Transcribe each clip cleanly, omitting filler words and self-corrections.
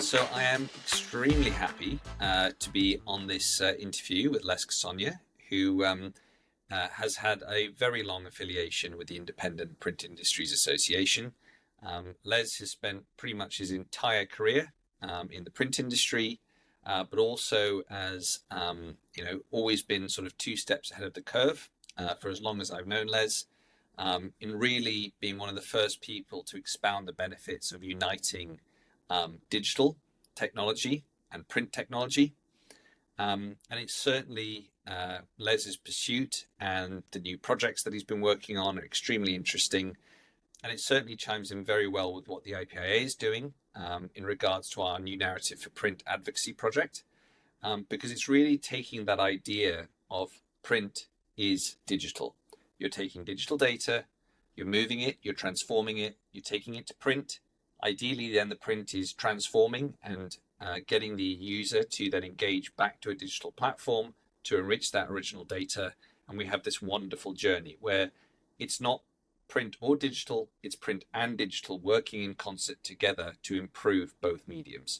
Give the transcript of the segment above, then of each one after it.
So I am extremely happy to be on this interview with Les Csonge, who has had a very long affiliation with the Independent Print Industries Association. Les has spent pretty much his entire career in the print industry, but also as always been sort of 2 steps ahead of the curve for as long as I've known Les, in really being one of the first people to expound the benefits of uniting digital technology and print technology. And it's certainly Les's pursuit and the new projects that he's been working on are extremely interesting. And it certainly chimes in very well with what the IPIA is doing in regards to our new narrative for print advocacy project, because it's really taking that idea of print is digital. You're taking digital data, you're moving it, you're transforming it, you're taking it to print. Ideally, then the print is transforming and getting the user to then engage back to a digital platform to enrich that original data. And we have this wonderful journey where it's not print or digital, it's print and digital working in concert together to improve both mediums.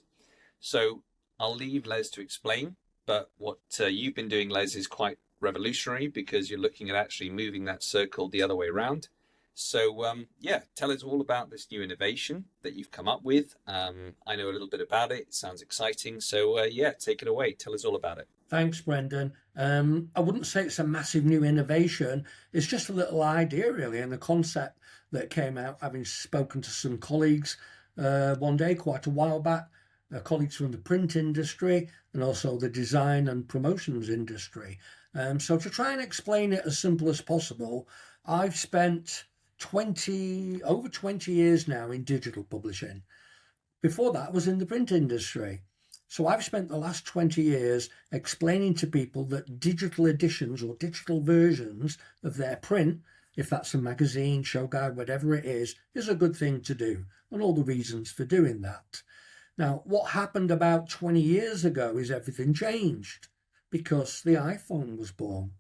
So I'll leave Les to explain, but what you've been doing, Les, is quite revolutionary because you're looking at actually moving that circle the other way around. So tell us all about this new innovation that you've come up with. I know a little bit about it. It sounds exciting. So take it away. Tell us all about it. Thanks, Brendan. I wouldn't say it's a massive new innovation. It's just a little idea, really, and the concept that came out, having spoken to some colleagues one day, quite a while back, colleagues from the print industry and also the design and promotions industry. So to try and explain it as simple as possible, I've spent over 20 years now in digital publishing. Before that, I was in the print industry. So I've spent the last 20 years explaining to people that digital editions or digital versions of their print, if that's a magazine, show guide, whatever it is a good thing to do, and all the reasons for doing that. Now, what happened about 20 years ago is everything changed because the iPhone was born.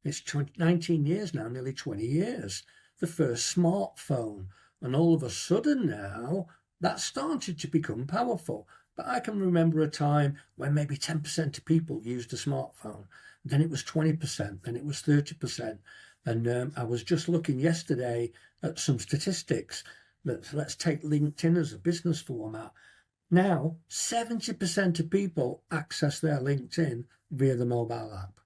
It's 19 years now, nearly 20 years. The first smartphone, and all of a sudden now that started to become powerful. But I can remember a time when maybe 10% of people used a smartphone. Then it was 20%, then it was 30%. And I was just looking yesterday at some statistics. Let's take LinkedIn as a business format. Now, 70% of people access their LinkedIn via the mobile app.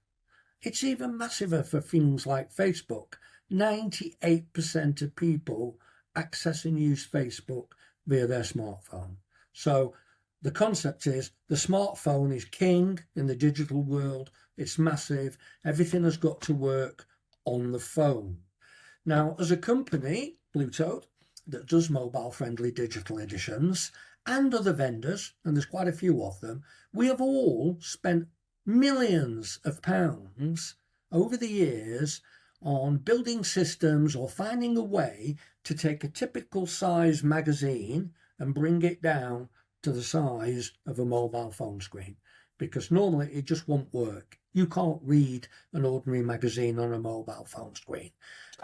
It's even massiver for things like Facebook. 98% of people access and use Facebook via their smartphone. So the concept is the smartphone is king in the digital world. It's massive. Everything has got to work on the phone. Now, as a company, Blue Toad, that does mobile-friendly digital editions, and other vendors, and there's quite a few of them, we have all spent millions of pounds over the years on building systems or finding a way to take a typical size magazine and bring it down to the size of a mobile phone screen, because normally it just won't work. You can't read an ordinary magazine on a mobile phone screen.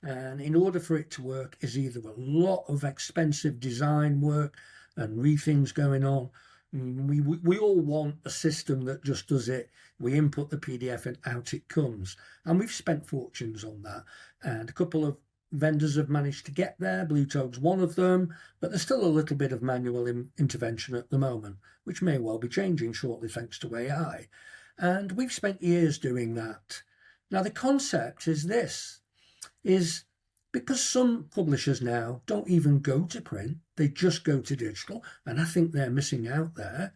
And in order for it to work is either a lot of expensive design work and things going on. We all want a system that just does it. We input the PDF and out it comes. And we've spent fortunes on that. And a couple of vendors have managed to get there. Blue Toad's one of them, but there's still a little bit of manual intervention at the moment, which may well be changing shortly thanks to AI. And we've spent years doing that. Now, the concept is this, is because some publishers now don't even go to print, they just go to digital, and I think they're missing out there.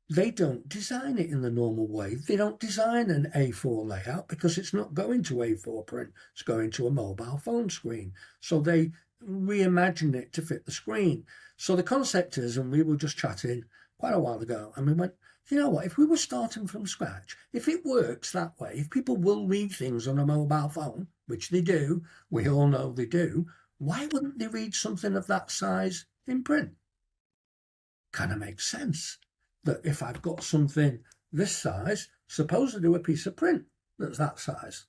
They don't design it in the normal way. They don't design an A4 layout because it's not going to A4 print. It's going to a mobile phone screen. So they reimagine it to fit the screen. So the concept is, and we were just chatting quite a while ago, and we went, you know what, if we were starting from scratch, if it works that way, if people will read things on a mobile phone, which they do, we all know they do, why wouldn't they read something of that size in print? Kind of makes sense that if I've got something this size, suppose I do a piece of print that's that size.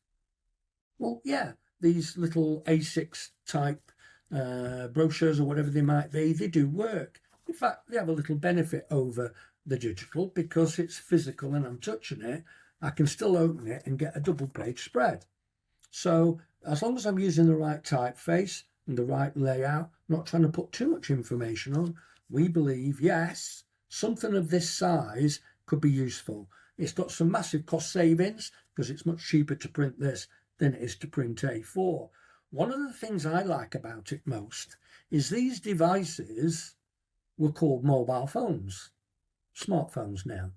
Well, yeah, these little A6 type brochures or whatever they might be, they do work. In fact, they have a little benefit over the digital because it's physical and I'm touching it. I can still open it and get a double page spread. So as long as I'm using the right typeface and the right layout, not trying to put too much information on, we believe, yes, something of this size could be useful. It's got some massive cost savings because it's much cheaper to print this than it is to print A4. One of the things I like about it most is these devices were called mobile phones, smartphones now.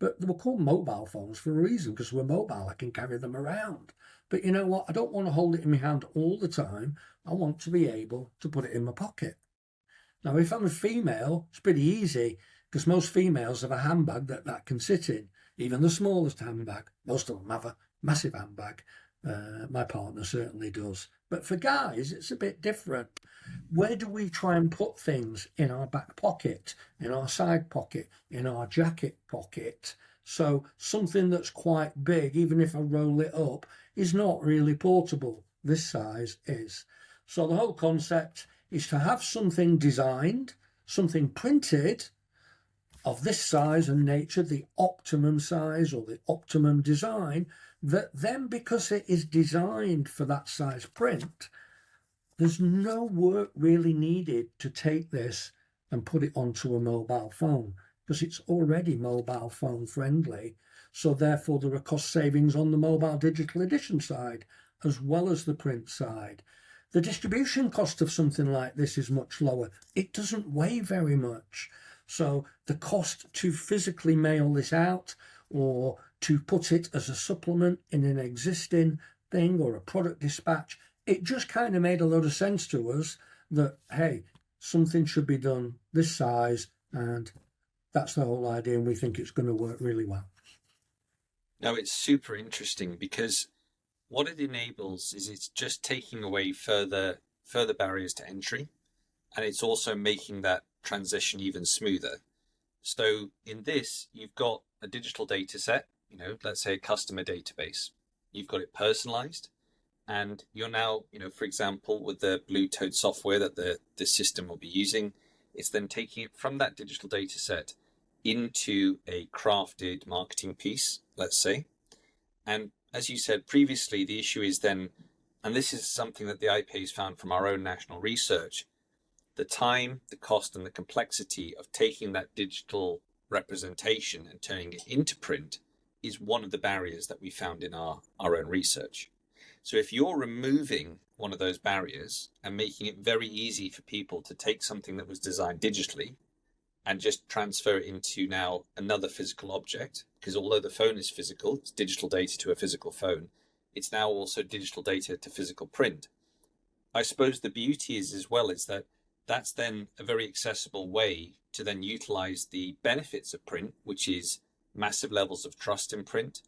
But they were called mobile phones for a reason, because we're mobile, I can carry them around. But you know what? I don't want to hold it in my hand all the time. I want to be able to put it in my pocket. Now, if I'm a female, it's pretty easy because most females have a handbag that can sit in, even the smallest handbag. Most of them have a massive handbag. My partner certainly does. But for guys, it's a bit different. Where do we try and put things? In our back pocket, in our side pocket, in our jacket pocket. So something that's quite big, even if I roll it up, is not really portable. This size is. So the whole concept is to have something designed, something printed of this size and nature, the optimum size or the optimum design, that then, because it is designed for that size print, there's no work really needed to take this and put it onto a mobile phone because it's already mobile phone friendly. So therefore there are cost savings on the mobile digital edition side as well as the print side. The distribution cost of something like this is much lower. It doesn't weigh very much. So the cost to physically mail this out or to put it as a supplement in an existing thing or a product dispatch, it just kind of made a lot of sense to us that, hey, something should be done this size, and that's the whole idea, and we think it's going to work really well. Now, it's super interesting because what it enables is it's just taking away further barriers to entry, and it's also making that transition even smoother. So in this, you've got a digital data set, let's say a customer database. You've got it personalized, and you're now, for example, with the Blue Toad software that the system will be using, it's then taking it from that digital data set into a crafted marketing piece, let's say. And as you said previously, the issue is then, and this is something that the IPA has found from our own national research, the time, the cost, and the complexity of taking that digital representation and turning it into print is one of the barriers that we found in our own research. So if you're removing one of those barriers and making it very easy for people to take something that was designed digitally and just transfer it into now another physical object, because although the phone is physical, it's digital data to a physical phone, it's now also digital data to physical print. I suppose the beauty is as well is that that's then a very accessible way to then utilize the benefits of print, which is massive levels of trust in print.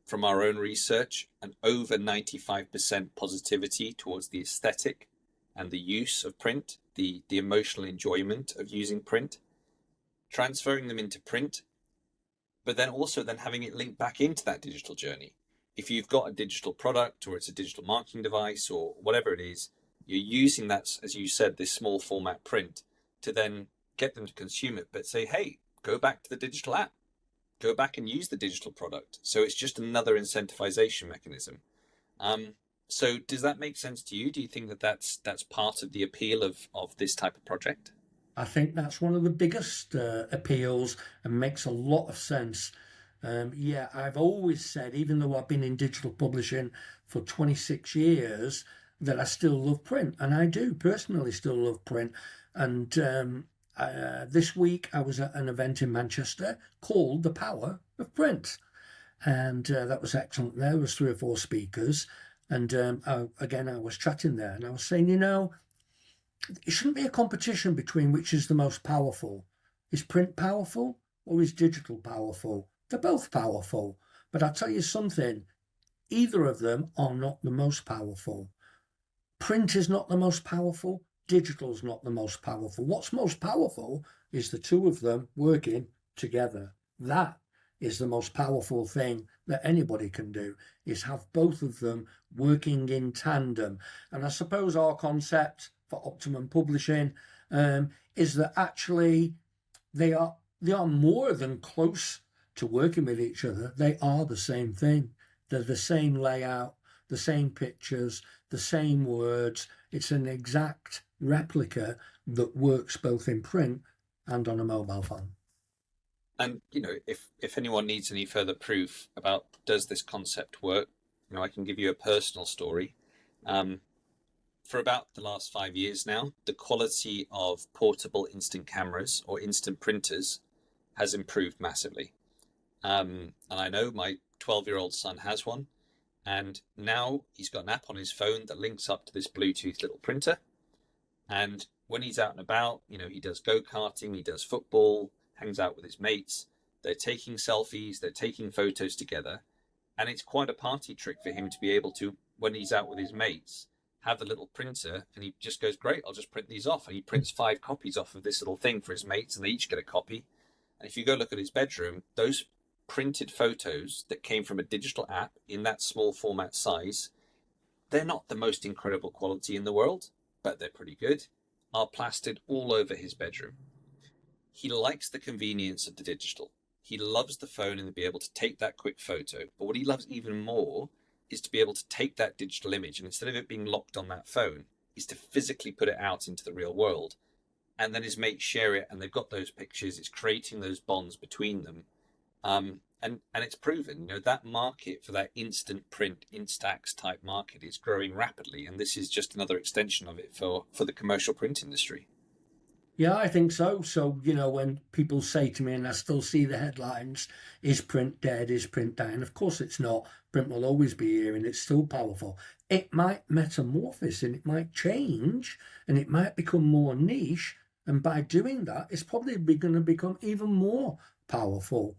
From our own research, and over 95% positivity towards the aesthetic and the use of print, the emotional enjoyment of using print, transferring them into print, but then also then having it linked back into that digital journey. If you've got a digital product or it's a digital marketing device or whatever it is, you're using that, as you said, this small format print to then get them to consume it, but say, hey, go back to the digital app. Go back and use the digital product. So it's just another incentivization mechanism. So does that make sense to you? Do you think that that's part of the appeal of this type of project? I think that's one of the biggest appeals and makes a lot of sense. Yeah, I've always said, even though I've been in digital publishing for 26 years, that I still love print. And I do personally still love print. And this week I was at an event in Manchester called The Power of Print. And that was excellent. There was 3 or 4 speakers. And I was chatting there and I was saying, it shouldn't be a competition between which is the most powerful. Is print powerful or is digital powerful? They're both powerful. But I'll tell you something, either of them are not the most powerful. Print is not the most powerful. Digital's not the most powerful. What's most powerful is the two of them working together. That is the most powerful thing that anybody can do, is have both of them working in tandem. And I suppose our concept for Optimum Publishing is that actually they are more than close to working with each other. They are the same thing. They're the same layout, the same pictures, the same words. It's an exact replica that works both in print and on a mobile phone. And if anyone needs any further proof about does this concept work, I can give you a personal story. For about the last 5 years now, the quality of portable instant cameras or instant printers has improved massively. And I know my 12-year-old son has one, and now he's got an app on his phone that links up to this Bluetooth little printer. And when he's out and about, he does go-karting, he does football, hangs out with his mates. They're taking selfies, they're taking photos together. And it's quite a party trick for him to be able to, when he's out with his mates, have the little printer, and he just goes, great, I'll just print these off. And he prints 5 copies off of this little thing for his mates, and they each get a copy. And if you go look at his bedroom, those printed photos that came from a digital app in that small format size, they're not the most incredible quality in the world, but they're pretty good, are plastered all over his bedroom. He likes the convenience of the digital. He loves the phone and to be able to take that quick photo. But what he loves even more is to be able to take that digital image, and instead of it being locked on that phone, is to physically put it out into the real world. And then his mates share it, and they've got those pictures. It's creating those bonds between them. And it's proven, that market for that instant print, Instax type market is growing rapidly. And this is just another extension of it for the commercial print industry. Yeah, I think so. So, when people say to me, and I still see the headlines, is print dead? Is print dying? Of course it's not. Print will always be here and it's still powerful. It might metamorphose and it might change and it might become more niche. And by doing that, it's probably going to become even more powerful.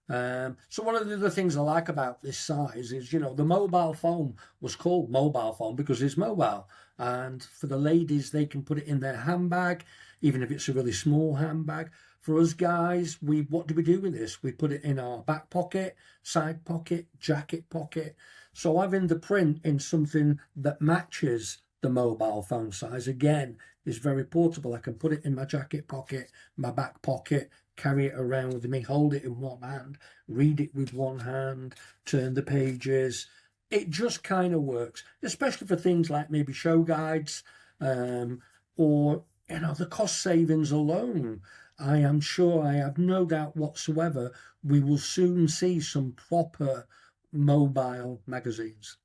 So one of the other things I like about this size is, the mobile phone was called mobile phone because it's mobile. And for the ladies, they can put it in their handbag, even if it's a really small handbag. For us guys, what do we do with this? We put it in our back pocket, side pocket, jacket pocket. So having the print in something that matches the mobile phone size, again, is very portable. I can put it in my jacket pocket, my back pocket, carry it around with me, hold it in one hand, read it with one hand, turn the pages. It just kind of works, especially for things like maybe show guides, or the cost savings alone. I am sure, I have no doubt whatsoever, we will soon see some proper mobile magazines.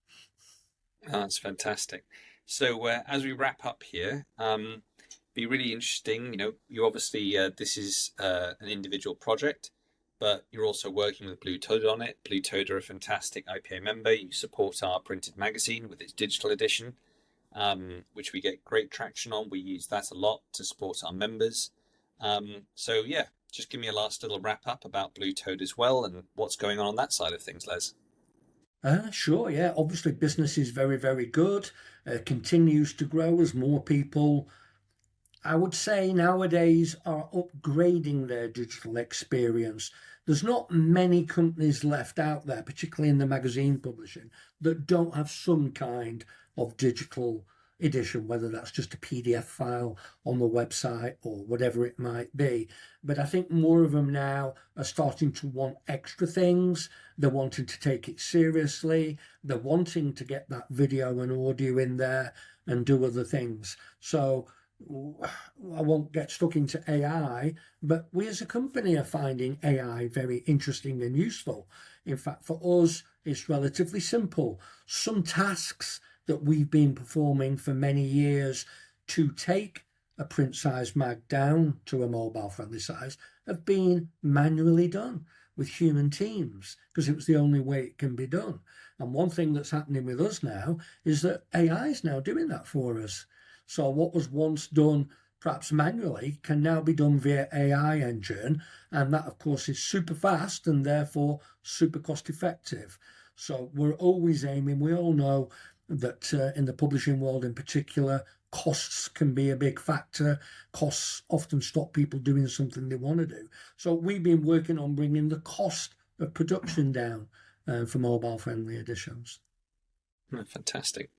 Oh, that's fantastic. So as we wrap up here, be really interesting. You obviously, this is an individual project, but you're also working with Blue Toad on it. Blue Toad are a fantastic IPA member. You support our printed magazine with its digital edition, which we get great traction on. We use that a lot to support our members. So yeah, just give me a last little wrap up about Blue Toad as well and what's going on that side of things, Les. Sure, yeah. Obviously, business is very, very good. Continues to grow as more people, I would say, nowadays are upgrading their digital experience. There's not many companies left out there, particularly in the magazine publishing, that don't have some kind of digital edition, whether that's just a PDF file on the website or whatever it might be. But I think more of them now are starting to want extra things. They're wanting to take it seriously. They're wanting to get that video and audio in there and do other things. So I won't get stuck into AI, but we as a company are finding AI very interesting and useful. In fact, for us, it's relatively simple. Some tasks that we've been performing for many years to take a print size mag down to a mobile friendly size have been manually done with human teams because it was the only way it can be done. And one thing that's happening with us now is that AI is now doing that for us. So what was once done perhaps manually can now be done via AI engine. And that, of course, is super fast and therefore super cost effective. So we're always aiming, we all know that in the publishing world in particular, costs can be a big factor. Costs often stop people doing something they want to do. So we've been working on bringing the cost of production down for mobile friendly editions. Oh, fantastic.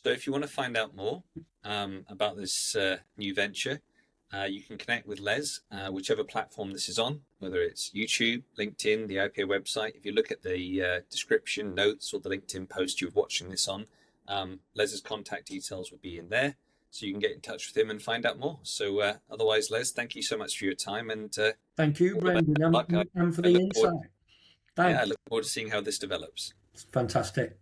So if you want to find out more about this new venture, You can connect with Les, whichever platform this is on, whether it's YouTube, LinkedIn, the IPA website. If you look at the description notes or the LinkedIn post you're watching this on, Les's contact details will be in there, so you can get in touch with him and find out more. So otherwise, Les, thank you so much for your time, and Thank you, all the best Brendan, of luck. and for I the look forward, insight. yeah, I Thanks. look forward to seeing how this develops. Fantastic.